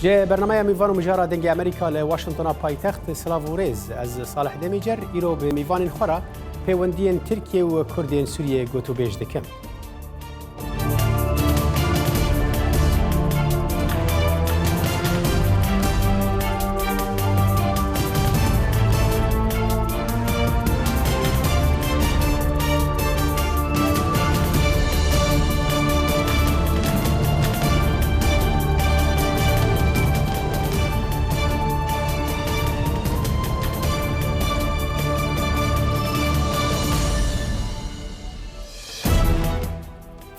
جه برنامه میوان و مجاره دنگ امریکا لواشنطن پایتخت سلاو و ریز از صالح دمیجر ایرو به میوان خورا پیوندین ترکیه و کردین سوریه گوتو بیج دکم.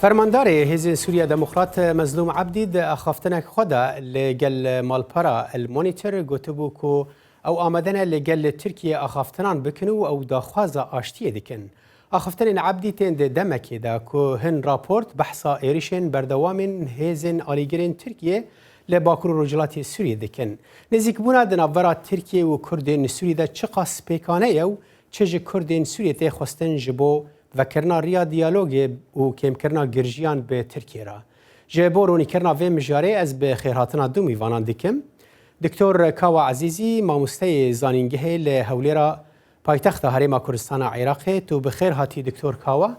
فرماندار حزب سوريا ديمقراط مظلوم عبدي د اخافتنك خدا لجل مالبرا المونيتور گوتبوكو او آمدنا لجل تركيا اخافتنان بكنو او داخوازا اشتيه دكن اخافتن عبدي تند دمكي دا كو هن رابورت بحثا ايريشن بردوامن هزن آليگرين تركيا لباكرو رجلات سوريا دكن نزيك بونا دنافرا تركيا و كردين سوريا دا چقاس بيكانه يو چج كردين سوريا تي خواستن جبو و کرنا ریا دیالوگ و کم کرنا گرجیان به ترکیه را. جبور و نیکرنا و مجاره از به خیراتنا دو میوانان دکم. دکتر کاوا عزیزی ماموسته زانینگه لحولی را پایتخت هرم کردستان عراق تو بخیر هاتی دکتر کاوا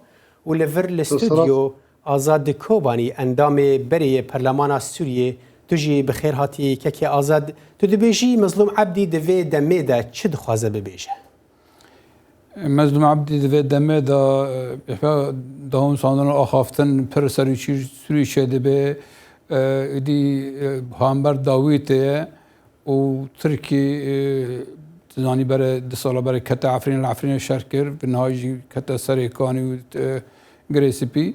و لور الاستودیو آزاد کوبانی اندام بری پرلمان سوریه توجی بخیر هاتی که آزاد تو دبیجی مظلوم عبدی دوی دمه دا چه دخوازه ببیجه؟ مظلوم عبدی دوی دمه دا هم ساندن آخافتن پر سریچی سوری شده به ایدی همبر داویته و ترکی زانی برای ده ساله برای کت عفرین شرکر به نهایجی کت سریکانی و گریسیپی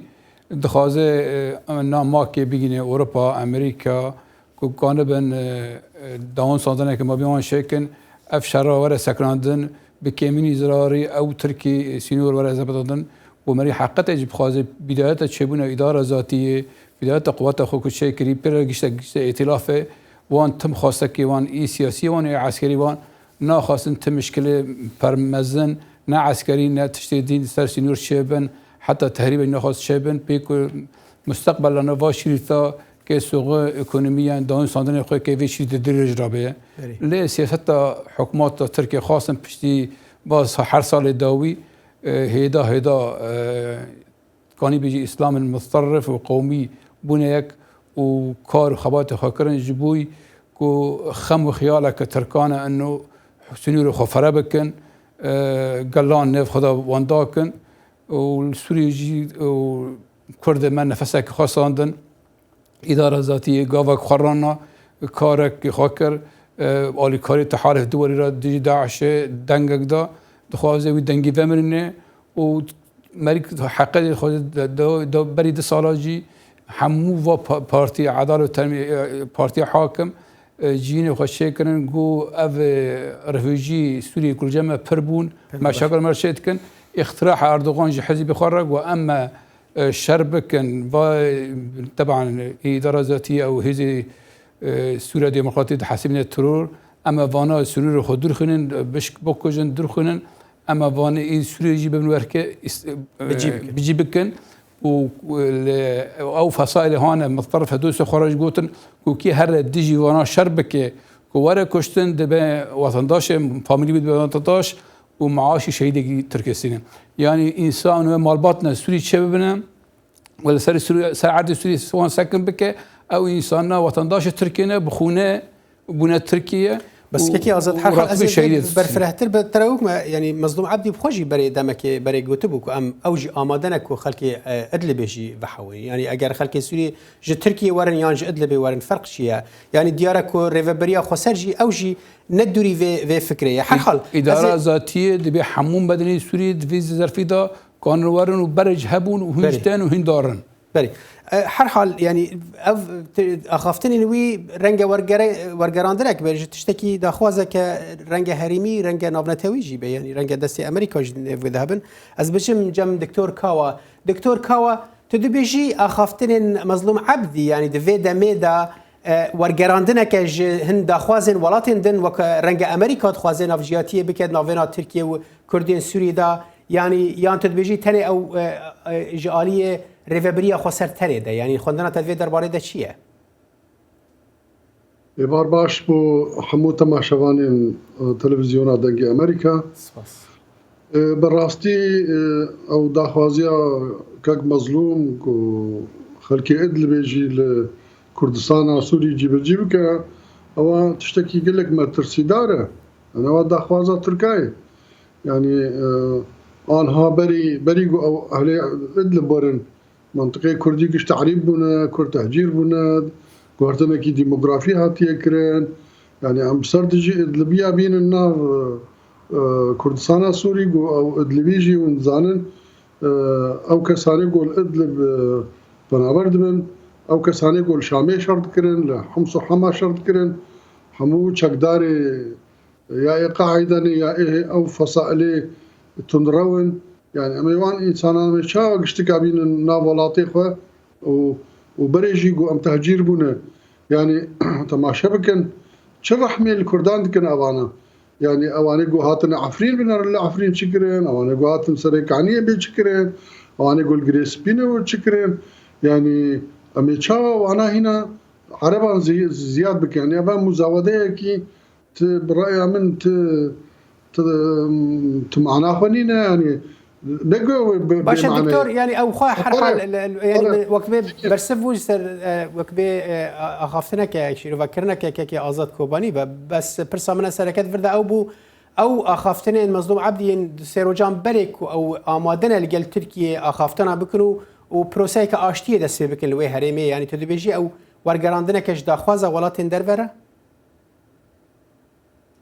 دخوازه ناماکی بگینه اروپا امریکا که کانه بن داون ساندنه که ما بیان شکن اف شراور سکراندن بكميني زراري او تركي سينور ولا زبطن ومري حقته يجب خازي بدايه تشبونه اداره ذاتيه بدايه قوات اخوك الشيكري بيرجشت ائتلاف وان تم خاصك وان اي سياسي وان عسكري وان نا خاص انت مشكله برمزن نا عسكري نا تشتيدين سر سينور شيبن حتى تهريب نا خاص شيبن بيكو مستقبل لنا واشريتا که سوق اکونومی دان ساندن خوی که ویشی درج رابه لی سیاست حکومت ترکیه خاصن پشتی باز هر سال داوی هیدا کانی بیجی اسلام المتطرف و قومی بونه یک و کار خبات خاکرن جبوی کو خم و خیاله که ترکانه انه سنور خفره بکن گلان نف خدا واندا کن و سوری جی و کرد من نفسه که خاصاندن اداره ذاتی گاوک خرانا کارک خاکر آلی کاری تحالف دوری را دی داعش دنگک دا دخوازه وی دنگی ومرنه و مریک حقیقت خود دا بری ده سالاجی همو و پارتی عدالت پارتی حاکم جین خوشه کنن گو او رفیجی سوری کل جمع پربون مشاکل مرشد کن اختراع اردوغان جی حزب خارج و اما شربكن طبعا اداره ذاتيه او هذه سوريا ديمقراطيه حاسبين الترور اما فانا سوريا خود درخنن بش بوكوجن درخنن اما فانا اي سوريا يجيب من وركه بجيبكن او فصائل هون متطرف هدوس خارج قوتن كوكي هر ديجي وانا شربكه كوره كشتن دبه وطنداش فاميلي بيت وطنداش ومعاشي شهيدي تركستان يعني انسان ومالباتنا سوري شبابنا ولا سر عرض سوري سواء ساكن بك او انساننا وطنداش تركينا بخونه بنا تركيا بس كي ازاد حرحل ازاد برفرهتر بتراوك يعني مظلوم عبدي بخوجي بري دمك بري گوتبوك ام اوجي آمادنك وخلكي ادلب بيجي بحوي يعني اگر خلكي سوري ج تركيا ورن يانج ادلب ورن فرق شيا يعني ديارك ريفبريا خسرجي اوجي ندوري في فكريه حرحل اداره ذاتيه دبي حموم بدني سوري في ظرفيدا كان ورن وبرج هبون وهنجتان وهندارن بري حرحال يعني اخافتني نوي رنجا ورگراندرك برج تشتكي داخوازه ك رنجا هريمي رنجا نافنتوي جيبه يعني رنجا دستي امريكا ذهبن از بشم جم دكتور كاوا تدبيجي اخافتني مظلوم عبدي يعني دفي دميدا ورگراندنه که هند داخوازن ولاتن دن وک رنجا امريكا خوازن افجياتيه بكد نافنا تركيا و كردين سوريا دا يعني يان تدبيجي تني او جاليه ريفبريا خسر تري ده يعني خوندنا تدوي درباره ده چیه؟ بار باش بو حمو تماشوانين تلفزيون دنگي أمريكا براستي أو داخوازيا كاك مظلوم خلقي إدلب يجي لكردستان سوري جيبك أو تشتكي يقول لك ما ترسي داره أنا داخوازا تركاي يعني آنها بريقو أو أهلي إدلب برن منطقة كردي كش تعريب بنا كرد تهجير بنا قهرتنا كي ديموغرافي هاتي كرين يعني عم سردجي إدلبيا بين النار كردستان سوري أو إدلبيجي ونزانن أو كساني قول إدلب بنابرد من أو كساني قول شامي شرط كرين لحمص وحما شرط كرين حمو شكداري يا قاعدة يا إيه أو فصائلي تنرون يعني أميوان إنسانا مشاوق اشتكى بين النافولاتي خو وبريجي قو أم تهجير بنا يعني تماشى بكن شرح من الكردان دكن أوانا يعني أواني قو هاتنا عفرين بنا العفرين شكرين أواني قو هاتنا سريكانية بشكرين أواني قو الجريس بينا وشكرين يعني أميشاوا وأنا هنا عربان زياد بك يعني أبا مزاودة كي برأي من تمعنا خنينا يعني باشا دكتور يعني او خا حرحال يعني وقت برسفو وقت اخافتنا كشيرو فكرنا كي ازاد كوباني بس برسا من سركات فردا او بو او اخافتنا مظلوم عبدي سيروجان بريك او امادنا لقل تركيا اخافتنا بكنو وبروسيك اشتي دس بكن لوي هريمي يعني تدبيجي او ورغراندنا كش داخوازا ولاتين دربره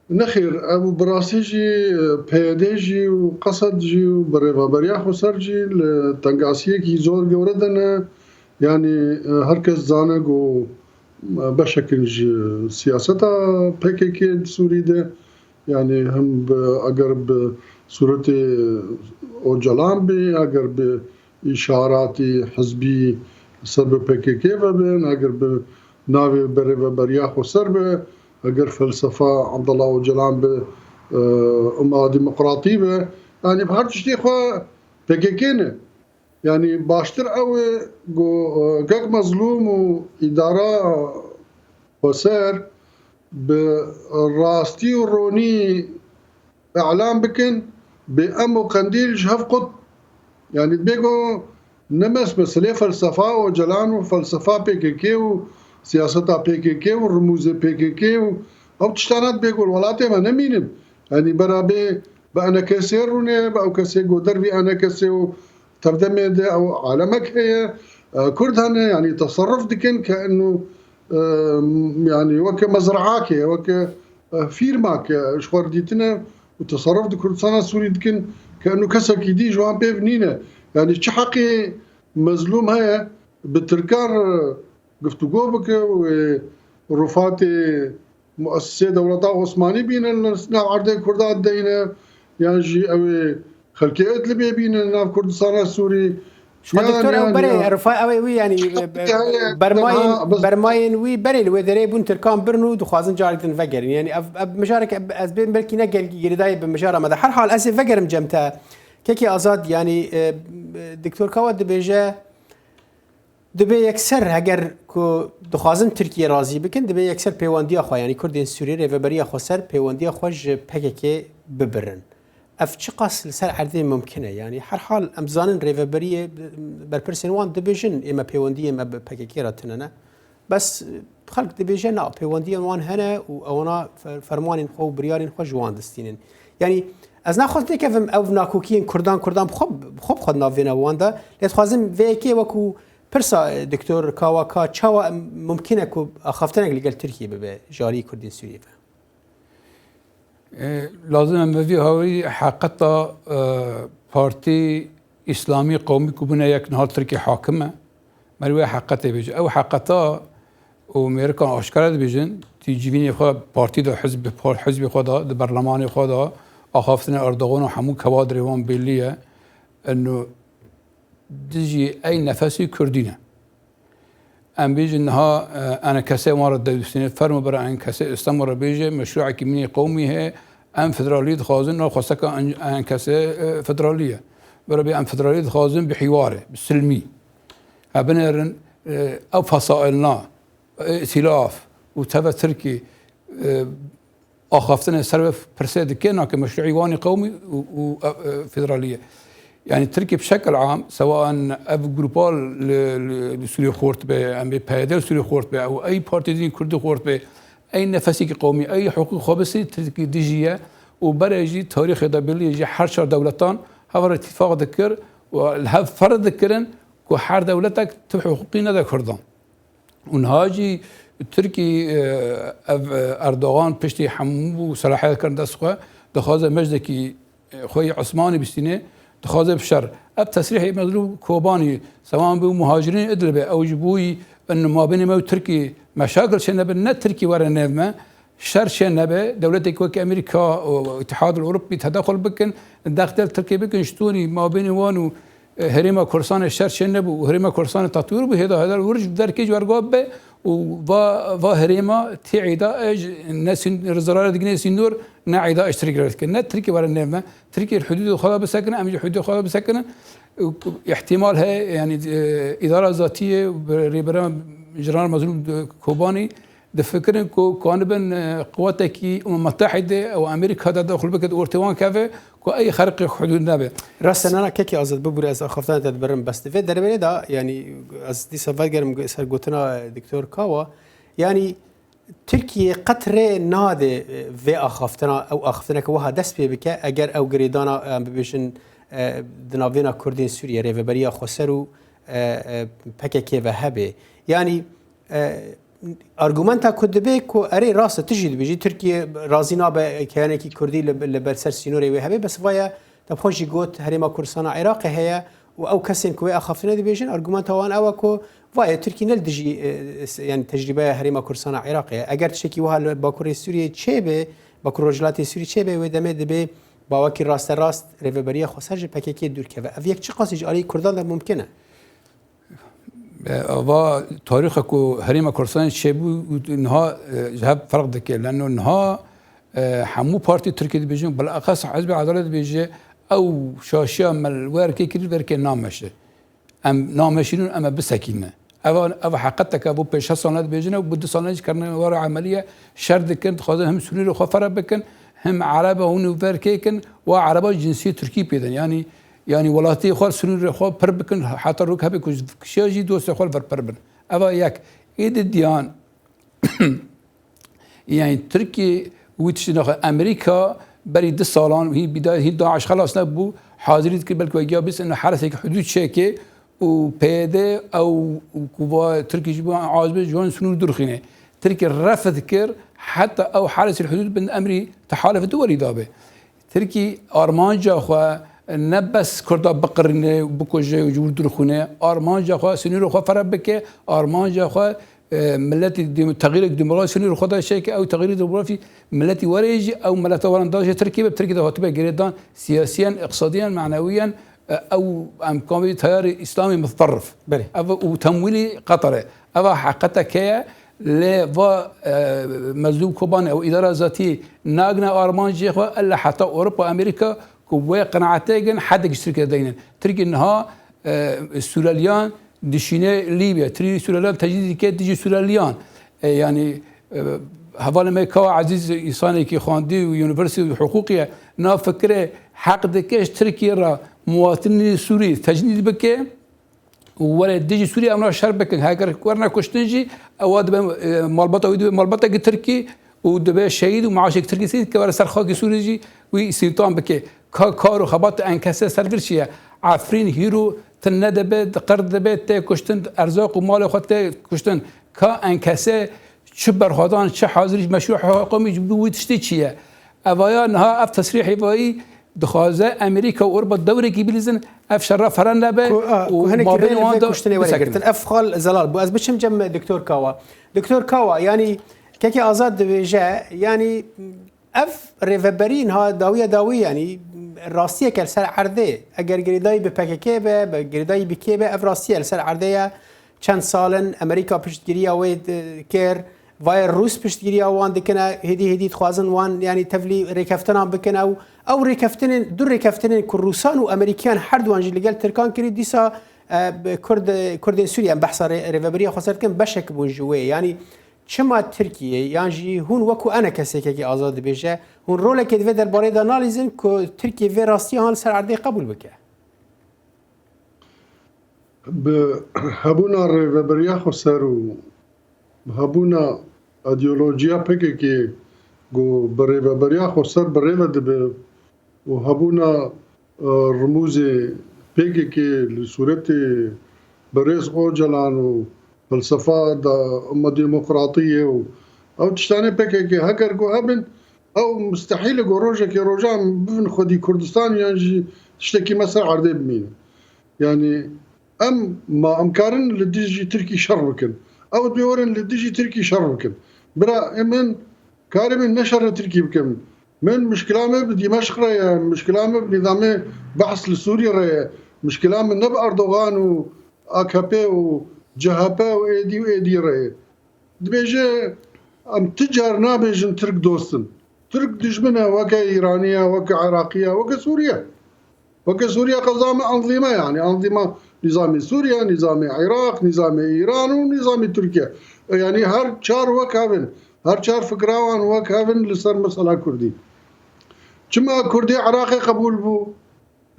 نخير أبو براسيجي بيديجي وقصدجي وبريفا برياخ وسرجي التنقاسية كي زور جوردنا يعني هركز زانق وبشكل سياستها PKK سوري ده يعني هم أقرب صورة أوجلان بي أقرب إشاراتي حزبي سرب PKK فبين أقرب ناوي بريفا برياخ وسربه أجر فلسفة عبد الله وجلان بأمة ديمقراطية يعني بهار تشتي خو بكيكينه يعني باشتر أو جاك مظلوم وإدارة وسير براستي وروني إعلام بكن بأمو قنديل جهف قط يعني بيجو نمس مسألة فلسفة وجلان وفلسفة بكيكي سياستها PKK والرموز PKK أو تشتانات بيقول ولاتي ما نمينم يعني برابي بأنا كسيروني أو كسي قدر بي أنا كسي تردمي أو عالمك هي كردهن يعني تصرف دكن كأنه يعني وك مزرعاك وك فيرماك شوار ديتنا وتصرف دي كردستان السوري دكن كأنه كسك يدي جوان بيفنينه يعني شحقي مظلوم هي بالتركار قفتو بك ورفاتي مؤسسة دولة عثماني بين الناس عرضي كردات دينا يعني جي أوي خلقي أدلبي بين ناف كردستان السوري دكتور أو بري رفاء أوي يعني برماين وي بري الودري بون تركان برنو دخوازن جارك فجر يعني أب مشارك أزبين بلكي نقل يرداي بمشارة ماذا حر حال أسف فجر مجمتها كيكي أزاد يعني دكتور كواد بيجا دبي يكسر هجر كو دخوازن تركيا راضي بكن دبي يكسر بيوانديا خو يعني كردين سوري ريفبريا خو سر بيوانديا خوج بكيكي ببرن اف قاس لسر عرضي ممكنه يعني حر حال امزان ريفبريا بربرسن وان ديفيجن اما بيوانديا اما بكيكي راتنا بس خلق ديفيجن او بيوانديا وان هنا وانا فرمان خو بريارين خو جوان دستين يعني از ناخذ كيف او ناكوكين كردان بخب خدنا فينا واندا لتخوازم فيكي وكو برسا دكتور كاواكا چاوا ممکنه کو اخافتنك لقل تركيا ببه جاري كردين سوريا لازم اموی هاوی حقیقتا پارتی اسلامی قومی کو بنا یک نهار ترکی حاکمه مروی حقیقتا بیجه او حقیقتا و میرکان آشکار بیجن تی جوینی خود پارتی دا حزب خدا دا برلمان خدا اخافتن اردوغان و همون کوادر وان بلیه انه دجي أي نفسي كردينه أم بيجي إنها أنا كسي مرة دوسين فرم برا عن كسي استمر بيجي مشروع كمية قومي هي أم فدرالية خازن أو خاصة أن كسي فدرالية برا بي أم فدرالية خازن بحواره بالسلمي أبنرن أو فصائلنا ائتلاف وتبع تركي آخافتن سر برسد كنا كمشروع واني قومي وفيدرالية. يعني تركيا بشكل عام سواء اب جروبال لسوريا خورت به ام بيدل سوريا خورت به او اي بارتي دين كرد خورت به اي نفسي قومي اي حقوق خابسي تركيا ديجيه وبرجي تاريخ دبلي يجي حرشر دولتان هذا اتفاق ذكر والهف فرض ذكرن كو حر دولتك حقوقنا ذا كردان ونهاجي تركي اردوغان بشتي حمو صلاحيه كرد اسخه دخاز مجدكي خوي عثماني بستينه دخاز بشر اب تصريح مظلوم كوباني سواء بو مهاجرين ادلبه او جبوي انه ما بين ما تركي مشاكل شنبه نت تركي ورا نظمه شر شنبه دولتك وك امريكا والاتحاد الاوروبي تدخل بكن داخل تركيا بكن شتوني ما بين وانو هريما كورسان الشر شنب وهريما كورسان تطوير بهذا الورج دركي جورغوب و هريما تعيدا الناس الزرار دقني سنور نعيدا اشترك نت تركي ورا النظمه تركي الحدود خلا بسكنه ام الحدود خلا بسكنه احتمالها يعني اداره ذاتيه بريبرام جنرال مظلوم كوباني دفكرن كو كانبن قواتك متحده او امريكا تدخل بك اورتوان كافي كو اي خرق حدود نبه راستن انا كيكي ازد ببوري از اخفتان تدبرن بس في دربري دا يعني از دي سفاجر سر قلتنا دكتور كاوا يعني تركيا قطره نادي في اخفتنا او اخفتنا كوها دس بك اگر او غريدانا ببيشن دنافينا كردين سوريا ريفبريا خسرو بككي وهبه يعني ارجومنتا كدبه كو اري راس تجي بيجي تركيا رازينا بكيانه كي كردي لبرسر سينوري وهبه بس فيا تبخوشي قوت هريما كردستان عراق هي او كسين كوي اخافنا دي بيجن ارجومنتا وان او كو فيا تركيا نلدجي يعني تجربه هريما كردستان عراق اگر تشكي وها باكور سوريا تشيبه باكور رجلات سوريا تشيبه ودمه دبه باوكي راست ريفبريا خسرج بككي دور كفا افيك چه قاسج علي كردان ممکنه و تاريخ كو هريما كردستان شبو انها جهب فرق دكي لانه انها حمو بارتي تركيا دي بيجون بالاخص حزب العداله بيجي او شاشيه مال وركي كري وركي نامشه ام نامشين اما بسكينه او حقيقتك ابو بيش سنه بيجنا وبدو سنه كرنا ورا عمليه شرد كنت خاطر هم سوري خفر بكن هم عربه هون وركيكن وعربه جنسيه تركي بيدن يعني ولاتي خال سنور خال بربكن حتى روك هبي كشيجي دوست خال بربن أبا ياك إيد الديان يعني تركيا ويتشنخ أمريكا بريد الصالان هي بداية هي داعش خلاص نبو حاضرين كبل كويجا بس إنه حرسك حدود شاكي وبيده أو كوا تركيا جبوا عازب جوان سنور درخينه تركيا رفض كر حتى أو حرس الحدود بين أمري تحالف دولي دابه تركيا أرمانجا خوا نبس كردا بقرنه بكوجه وجور درخونه ارمانجا خو سنير خو فربكه ارمانجا خو ملتي تغيير الديمقراطي سنير خو شيك او تغيير الديمقراطي ملتي وريجي او ملتي ورنداج تركيبه تركيا هتبقى جريدان سياسيا اقتصاديا معنويا او امكان تيار اسلامي متطرف وتمويلي قطري ابا حقتك هي ل مزلوم كوباني او اداره ذاتيه ناغنا ارمانجا خو الا حتى اوروبا امريكا كوي قناعتين حد يشترك دينا تركي انها السوريان دشينه ليبيا تري سوريان تجديد كي تجي سوريان يعني حوالا ما كوا عزيز انساني كي خواندي ويونيفرسيتي حقوقيه نا فكره حق دكش تركيا را مواطني سوري تجديد بك ولا ديجي سوريا امنا شربك هاجر كورنا كشتنجي اواد مالبطه تركي ودبه شهيد ومعاشك تركي سيد كبر سرخاك سوريجي وسيطان بك كارو خبط انكسه سرگرشيه عفرين هيرو تندبه قردبه ته كشتن ارزاق ومال خود ته كشتن كا انكسه چه برهادان چه حاضر مشروع حقوقي بويتشتي چيه اوايا نها اف تصريح وای دخوازه امريكا واوروبا الدوري كي بليزن اف شرف فرنبه وما بين واندا كشتني ورقت اف خال زلال بو از بشم جم دكتور كاوا يعني كيكي ازاد بيجا يعني اف ريفبرين ها داويه يعني راستيه كل سر عرضه اگر گریدای به پککه به گریدای بکه به اف راستيه سر عرضه چند سالن امریکا پشتگیری او کر وای روس پشتگیری وان دکنه هدی خوازن وان يعني تفلي ريكفتنا بكن او ريكفتن دور ريكفتن كروسان وامريكان هر دوان جلگل ترکان کری دیسا كرد سوريا بحث ريفبريه خسرت كن بشك بون جوي يعني چما ترکیه یان جی هون وکو انا کسی که آزاد بشه هون رول که دوی در باره دانالیزن که ترکیه وی راستی هان سر عرضه قبول بکه هبونا ریوبریا خسر و هبونا ایدئولوژیا پکه که گو ریوبریا خسر بریو دبه و هبونا رموز پکه که لصورت برز اوجلان و فلسفه دا أمة ديمقراطية أو تشتاني بكي كي هكر جو هبن أو مستحيل جو روجا كي روجا بفن خدي كردستان يعني تشتكي مثلا عرضي بمين يعني ما أمكارن لديجي تركي شربكن أو بيورن لديجي تركي شربكن برا من كارم نشر تركي بكم من مشكلة ما بدمشق رأي مشكلة ما بنظام بحث لسوريا رأي مشكلة من نب أردوغان و AKP و CHP و ايدي رأي دبيجي ام تجار نابيجن ترك دوستن ترك دجمنة وكا إيرانية وكا عراقية وكا سوريا قضاء أنظمة يعني أنظمة نظام سوريا نظام العراق نظام إيران ونظام تركيا يعني هر چار وكافن هر چار فكراوان وكافن لسر مسألة كردي كما كردي عراقي قبول بو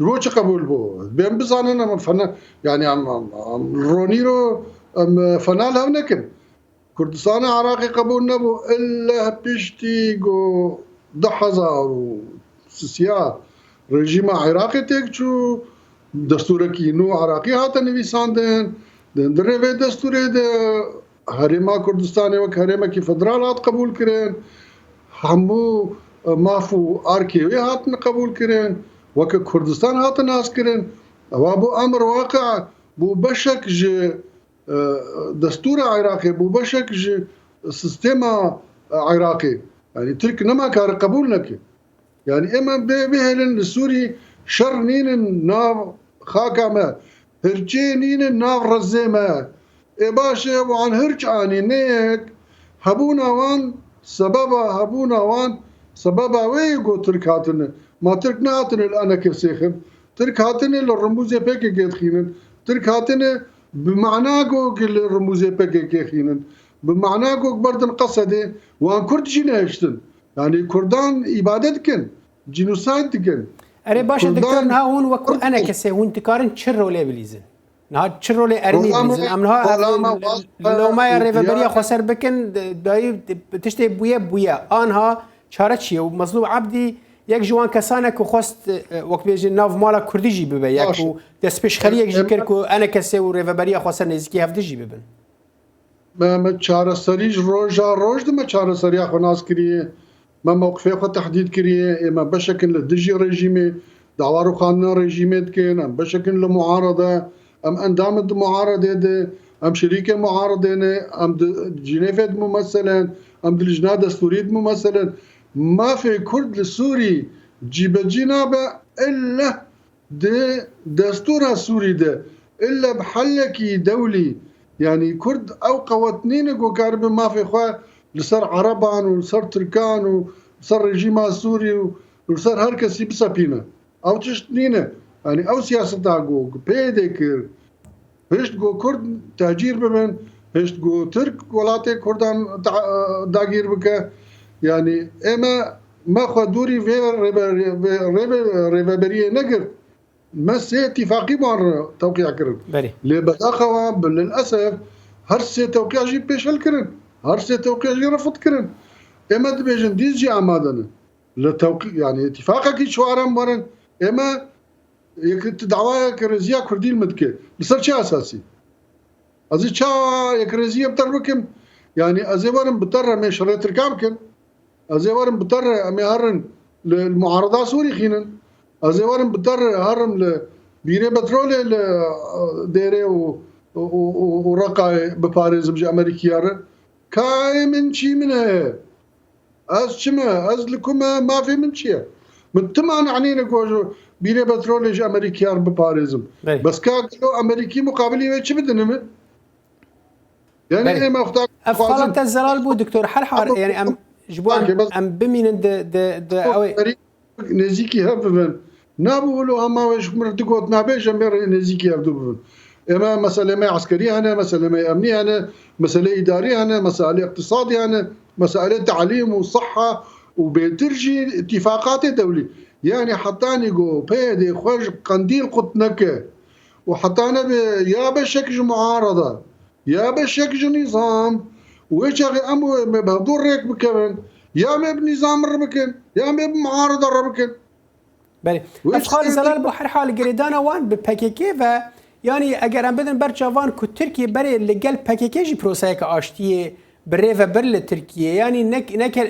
روش قبول بو بين بزاننا فنا يعني ام رونيرو ام فنال هونكن كردستان عراقي قبول نبو الا بيشتي جو دحزار وسيا رجيم عراقي تكشو دستورك نو عراقي هاتا نويساندن دريفي دستوري ده هرما كردستاني وك هرما كي فدرالات قبول كرين همو مافو اركيوي هاتن قبول كرين وك كردستان هات ناس كرين وابو امر واقع بو بشك ج دستور عراقي بو بشك ج سيستم عراقي يعني ترك نما كار قبول نك يعني اما بهلن السوري شر نين ناف خاكما هرجي نين ناف رزيما اي باشا وعن هرج اني نيك هبونا وان سببا ويقو ترك هاتن ما ترك هاتن الان كيف سيخن ترك هاتن الرموزي بيكي كيخينن ترك هاتن بمعناكو كل الرموزي بيكي كيخينن بمعناكو بردن قصدي وان كرد جيناشتن يعني كردان إبادتكن جينوسايدكن اري باشا دكتور نها هون وكو انا كسي هون تكارن تشرو لي بليزن نها تشرو لي ارني بليزن ام نها لو ما يريف بريا خسر بكن داي تشتي بويا انها شارتشي ومظلوم عبدي يك جوان كسانك وخست وقت بيجي ناف مالا كردي جي ببا ياكو دسبش خلي يك جيكركو انا كسي وريف بريا خسر نزكي هفدي جي ببن ما تشار سريج روج دم تشار سريا خناس كريه ما موقفه خو تحديد كريه ما بشكل لدجي ريجيمي دعوارو خاننا ريجيمات كان ام بشكل لمعارضه ام اندام معارضه ام شريكه معارضه ام جنيفه ممثلا ام اللجنه الدستوريه ممثلا ما في كرد السوري جيب جنابه الا دستور السوري ده الا بحلكي دولي يعني كرد او قوتنين جو كارب ما في خوا لصار عربان ولصار تركان ولصار رجيم السوري ولصار هركسي بسابينا او تشتنينه يعني او سياسه جو بيدكر هشت جو كرد تهجير بمن هشت جو ترك ولاتي كردان داغير بك يعني اما ما خو دوري في ريبريه نقر ما سي اتفاقي مع توقيع كرن اللي بداخوا للاسف هر سي توقيع جي بيشل كرن هر سي توقيع جي رفض كرن اما دبيجن ديجي عمادنا للتوقيع يعني اتفاقك شوارم مرن اما يك دعوايا كرزيا كردي المدكه بصير شيء اساسي ازي تشا يكرزيا بتربكم يعني ازي ورم بتر ما شريت ركابكم ازي ورم بتر امي هرن للمعارضه سوري خينن ازي ورم بتر هرم بيري بترول ديري ورقا بباريس بجي امريكيار كاي من شي منها از شما از لكم ما في من شي من تمان عنينا كوجو بيري بترول جي امريكيار بباريس بس كاكلو امريكي مقابلي وش بدنا يعني ما اختار افضل الزلال بو دكتور حرحر يعني ام جبوان ام بمين د اوي نزيكي هبن نابولو اما وش مرتقوت نابيش امير نزيكي هبدو اما مساله ما عسكريه هنا، مساله ما امنيه هنا، مساله اداريه هنا، مساله اقتصاديه هنا، مساله تعليم وصحه وبترجي اتفاقات دوليه. يعني حطاني جو بيدي خوش قنديل قطنكه وحطانا يا بشكل معارضه يا بشكل نظام ويشغل امو بهدور ريك بكمن يا ما بنظام الربكن يا ما بمعارضه الربكن. بله افخال زلال بو هر حال گریدانا وان به پکیکی و یعنی اگر هم بدن بر جوان کو ترکیه بره لگل پکیکی جی پروسه که آشتیه بره و بر ترکیه یعنی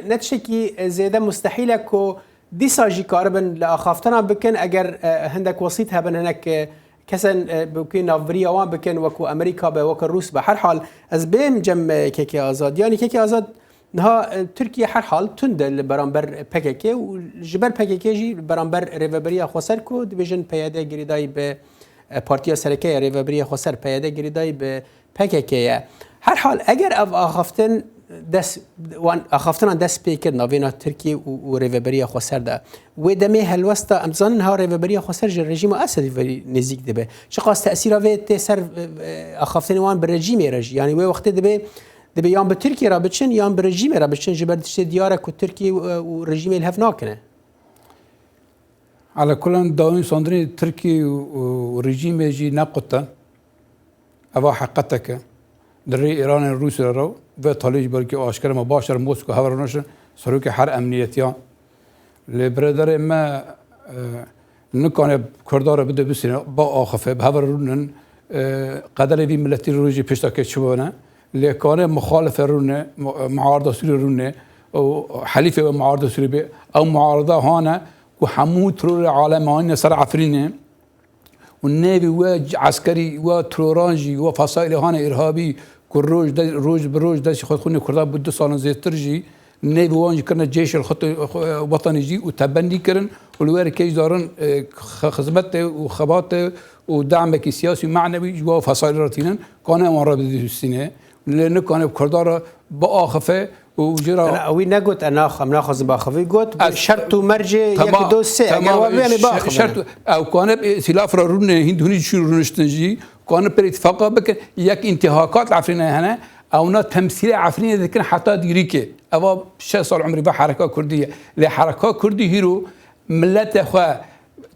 نتشکی زیاده مستحیله کو دیسا جی کاربن لآخافتنا بکن اگر هندک وسیط هبن هنک کسان بکن نافبری آوان بکن وکو امریکا به وکو روس به هر حال از بین جمع کیکی آزاد یعنی کیکی آزاد نها ترکیه هر حال تند برانبر پکیکی و جبر پکیکی جی برانبر ریوبریا خسر کو دیویژن پیاده گریدای به پارتیا سرکه ریوبریا خسر پیاده گریدای به پکیکی هر حال اگر آخافتن دست پیکر ناوینا ترکیه و ریوبریا خسر ده و دمی هلوستا امزان ها ریوبریا خسر جر رژیم اسدی ولی نزدیک ده چه قاس تأثیر وی سر آخافتن وان بر رژیم یعنی و وقت ده به یان به ترکیه را بچن یان به رژیم را بچن جبر دشت دیاره کو ترکیه و رژیم الهف ناکنه على كل داوين صندري تركي ورجيم يجي نقطة أبا حقتك دري إيران الروسي رو وطالج بركي أشكر مباشر موسكو هورناش سروك حر أمنيتيان لبردر ما نكان كردار بده بسنا با آخفه بهورنن قدر في ملتي روجي بيشتاك شبونه لكان مخالف رونه معارضة سوري رونه أو حليفة معارضة سوري بي أو معارضة هانا وحمو ترور العالم هانا سر عفرينه والنبي واج عسكري وترورانجي وفصائل هانا إرهابي كل روج بروج داش خودخوني كردها بده صالن زي ترجي النبي وانج كرنا جيش الخط وطني جي وتبني كرن والوير كيش دارن خدمته وخباته ودعمك سياسي معنوي جوا فصائل راتينن كان امر بده السنه لأنه كان بكردارا بآخفة وجرا أنا أوي نقول أنا ناخذ بآخفة قلت شرط ومرجع يكدو ساعة يعني شرط أو كان ائتلاف رونه هندوني شو رونشتنجي كان بالاتفاق بك يك انتهاكات عفرينة هنا أو نا تمثيل عفرينة ذكر حتى ديريكه أو 6 سال عمري بحركة كردية لحركة كردي هيرو ملت أخوة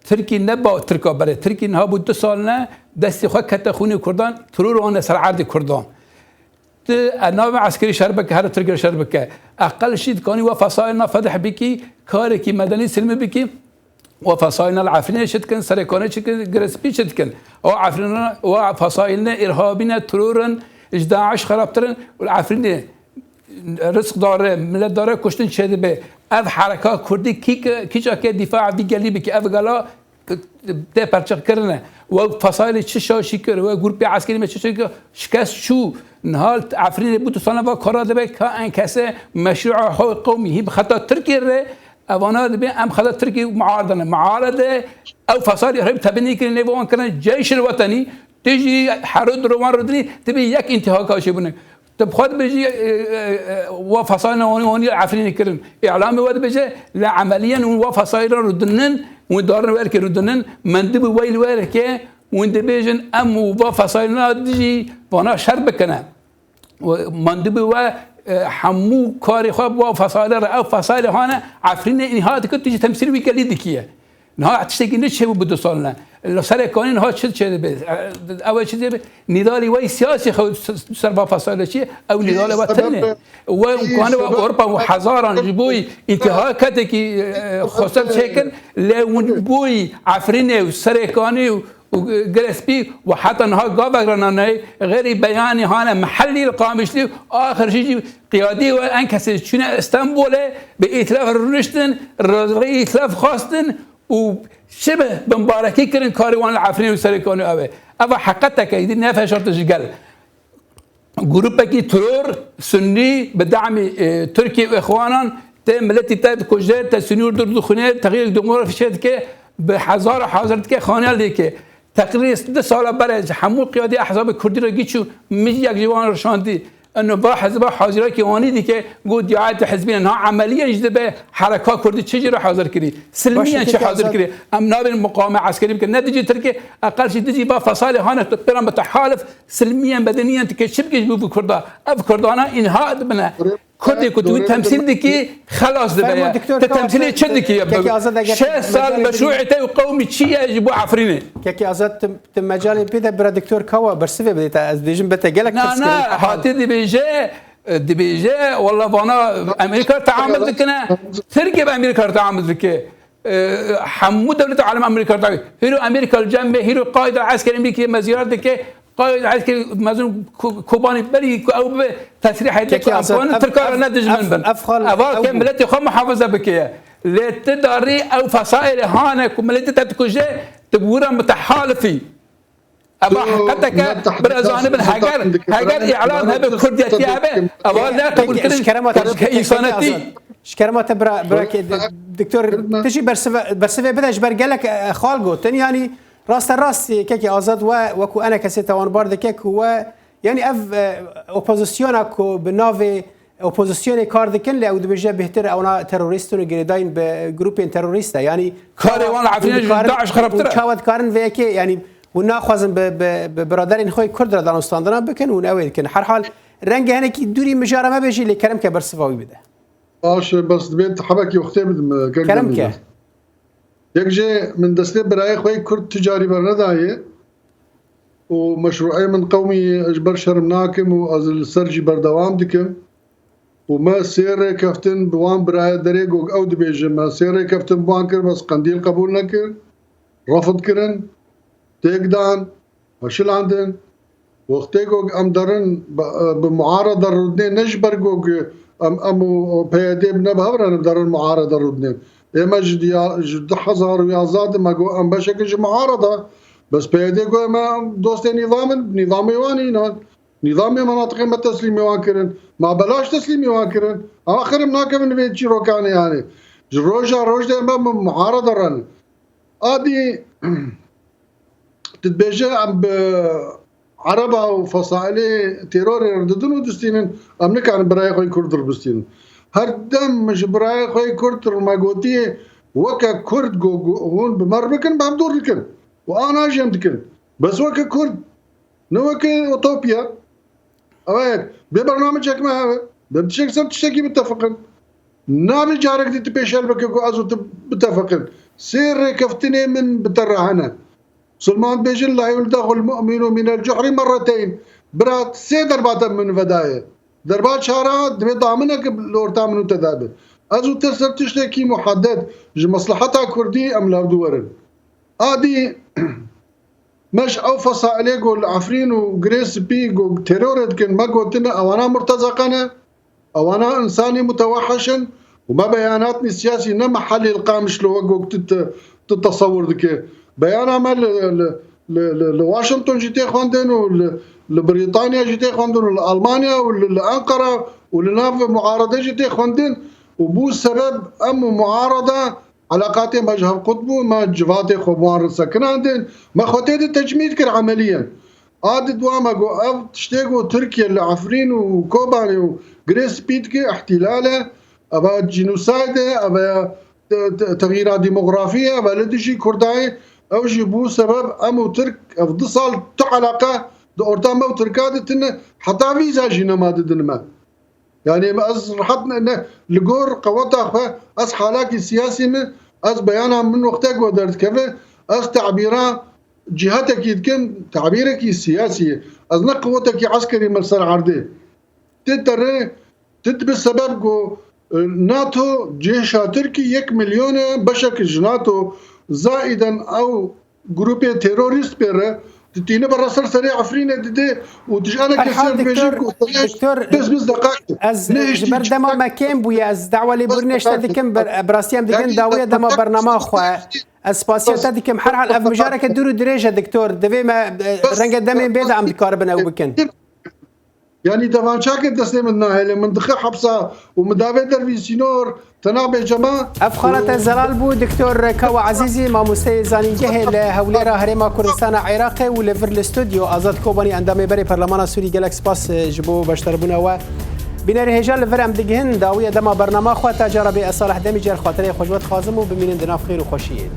تركي نبا تركا بره تركي نها بود 2 سالنا دست أخوة كتخوني كردان ترور أنا سر عرض كردان النظام عسكري شربك هذا تركي شربك أقل شيء كاني وفصائلنا فتح بكي كاركي مدني سلمي بكي وفصائلنا العفرينة شتكن سرقانة شتكن جرسبي شتكن أو عفريننا وفصائلنا إرهابنا ترورا 11 خرابترن والعفرينة رزق داره ملت داره کشتن شده به اف حرکات کردی کی جا که دفاع دیگری بکی اف گلا ده پرچق کردنه و فصائل چه شاشی کرد و گروه عسکری ما چه شکست شو نهال عفرین بود سال و کارا ده که این کسه مشروع قومی هی بخطا ترکیه ره اوانا ده ام خطا ترکیه معارضه او فصائل هرب تبنی کنه و آن کنه جیش الوطنی تيجي حرود روان ردني تبي ياك انتهاكات شبنك طب خد بيجي وفصائلنا وني عفرين كرن اعلامي ود بيجي لا عمليا وفصائل ردنن ودار ورك ردنن مندب ويل ورك وند بيجن ام وفصائلنا ديجي وانا شربكنا ومندب و حمو كاري خب وفصائل او فصائل هنا عفرين انهاد كنت تيجي تمثيل ويكلي دكيه نها تشتكي نشي بده صالنا سر كانين ها شد به اول چیزی نضال وی سیاسی خود سر با فصل چی او نضال وطنه و كان اروپا و هزاران جبوي انتهاكات کی خسر شکل لون بوي عفرینه و سر کانی و جرسبي وحتى نها قابلنا غير بياني هانا محلي القامشلي اخر شيء قيادي وانكس شنو اسطنبول بائتلاف الرشتن الرزقي ائتلاف خاصتن وشبه بمباركي كرن كاروان العفرين وسركانو أبا حقتك يدي نافع شرط جل جروبك ترور سني بدعم تركي وإخوانا ملتي تاد كوجر تسنيور درد خنير تغيير دمور في شدك بحزار حاضرتك خانه لك تقرير 6 سال برای حمو قیادی احزاب کردی را گیچو میج یک جوان رشاندی انه با حزب حاضر که وانی دی که گو دیعات حزبین انها عملیا جذب حرکات کردی چجوری حاضر کردی سلمیا چه حاضر کردی ام نابن مقاومه عسکری که نتیجه ترکیه اقل شيء تجي با فصائل هانه برام بتحالف سلميا بدنيا تكشبك بو كردا اف كردانا انهاء بنا كردي كنت تمثيل دكي خلاص دبا تمثيل تشدكي 6 سال مشروعته وقومي شيء يجيبوا عفرينه كي ازات مجال بيدا برا دكتور كوا برسفه بديتا از ديجن بتجلك لا هاتي دي بيجي والله بانا امريكا تعامل ذكنا تركي بامريكا تعامل ذكي حمود دولة العالم امريكا تعامل هيرو امريكا الجنب هيرو قائد العسكري الامريكي مزيار ذكي قائد العسكري مازن كوباني بري او تسريح هيك امكان تركار ندج من بن افضل كم ملتي خم محافظه بكيه لتداري او فصائل هانك ملتي تتكوجي تبورا متحالفي أبا حقتك برزانب هاجر إعلام هذا كردية هذا أبا لا تقول كذا إنسانتي شكرمات برا دكتور تجي برسفة بدأ جبر قالك خالقو تاني يعني راس كيكي أزاد وكو أنا كسيتا وان بارد كيك هو يعني أف أوبوزيسيونك بنافي أوبوزيسيوني كاردكن لأو دبجة بهتر أو تيروريستون جريدين بجروبين تيروريستا يعني كاري وانا عارفين داعش خربتره كاود كارن فيكي يعني وناخذن ببرادرين خوي كرد را دانستاندنا بكن وناوي كن هر حال رنگ هنه کی دوری مجاره ما بيجي لكرم كبرسفاوي بده باش بس دبيت حبك يختي كرم كه يكجي من دسته براي خوي كرد تجاري برندايه ومشروعي من قومي اجبر شرمناكم وازل سرجي بردوام دكم وما سير كفتن بوان براي دريق او دبيجي ما سير كفتن بوان كر بس قنديل قبول نكر رفض كرن تيقدان وشل عندن وقتيقوك ام درن بمعارضة الردنين نجبرقوك ام بيادي بنبهبرن درن معارضة الردنين اما جد حزار ويازاد ما قو ام بشكل معارضة بس بيادي قو ما دوستي نظام يواني نظام مناطق ما تسليم يوانكرن ما بلاش تسليم يوانكرن اخر مناك من بيت شيروكاني يعني روجا ما معارضة رن ادي تتبجى عم بعربة وفصائلي تيرور يرددون ودستينن أمنك عن براي خوي كردر بستين هردم مش براي خوي كردر ما قوتيه وكا كرد هون بمر بكن بعمدور لكن وأنا جيم دكن بس وكا كرد نوكا أوتوبيا أويك ببرنامجك ما هذا بتشك سب تشتكي متفقا نابي جارك دي تبيشال بكو أزو متفقا سير كفتني من بترهنا سلمان بيجن لا يلدغ المؤمن من الجحر مرتين برات سي دربات من فدايه دربات شارات دمي ضامنك لورتا منو تدابه ازو تسب تشتكي محدد مصلحتها كردي ام لا دورن ادي مش او فصائل يقول عفرين وجريس بي تيرورد كن ما قلتنا او انا مرتزقنا او انا انساني متوحشا وما بياناتني السياسي نما محل القامش لو تتصور ذكي بيان عمل لواشنطن جيتي خواندن ولبريطانيا جيتي خواندن ولألمانيا ولأنقرة ولناف معارضة جيتي خواندن وبو سبب أم معارضة علاقاتي مع جهة قطبو ما جفاتي خوبوان سكن عندن ما خوتيد التجميد كر عمليا عاد دواما قو تشتيقو تركيا لعفرين وكوباني وغريس بيتكي احتلاله أبا جينوسايدة أبا تغييرات ديموغرافية أبا لديشي كرداي او جيبو سبب امو ترك افضصال تعلاقه دورتا مو تركات حتى فيزا جينا ما ددنما يعني ما از حطنا لقور قوتها از حالاكي السياسي من از بيانها من وقتك ودرت كيف از تعبيرها جهتك يتكن تعبيرك السياسي از قوتك عسكري مرسل عرضي تتر بالسبب ناتو جيش تركي 1 مليون بشكل ناتو زائدا او جروبي تيروريست بره تتينا براسل سريع عفرين دي وتجانا كسر بيجيك بس دقائق از بردما ما كان بويا از دعوه لي برنيش تدكم براسيام دكن داويه دما برنامج خو اسباسيال تدكم حرحل اف مجارك دورو دريجه دكتور دبي ما رنگ دمين بيد عم دكاربنا وبكن يعني دفعن شاكر تسليم الناهل منطقة حبسة ومدافع دروي سينور تنابع جماعة افخانة الزلال بو دكتور كوا عزيزي ما مستيزاني جهل هوليرا هرما كردستان عراقي وليفر الاستوديو ازاد كوباني اندامي بري برلمان سوري جالكس باس جبو باشتربونا و بنر هجال لفر ام دگهن داویه دما برنامه خو تجربه صالح دمی جر خاطر خوشوت خازم و ببینین دناف خیر و خوشیه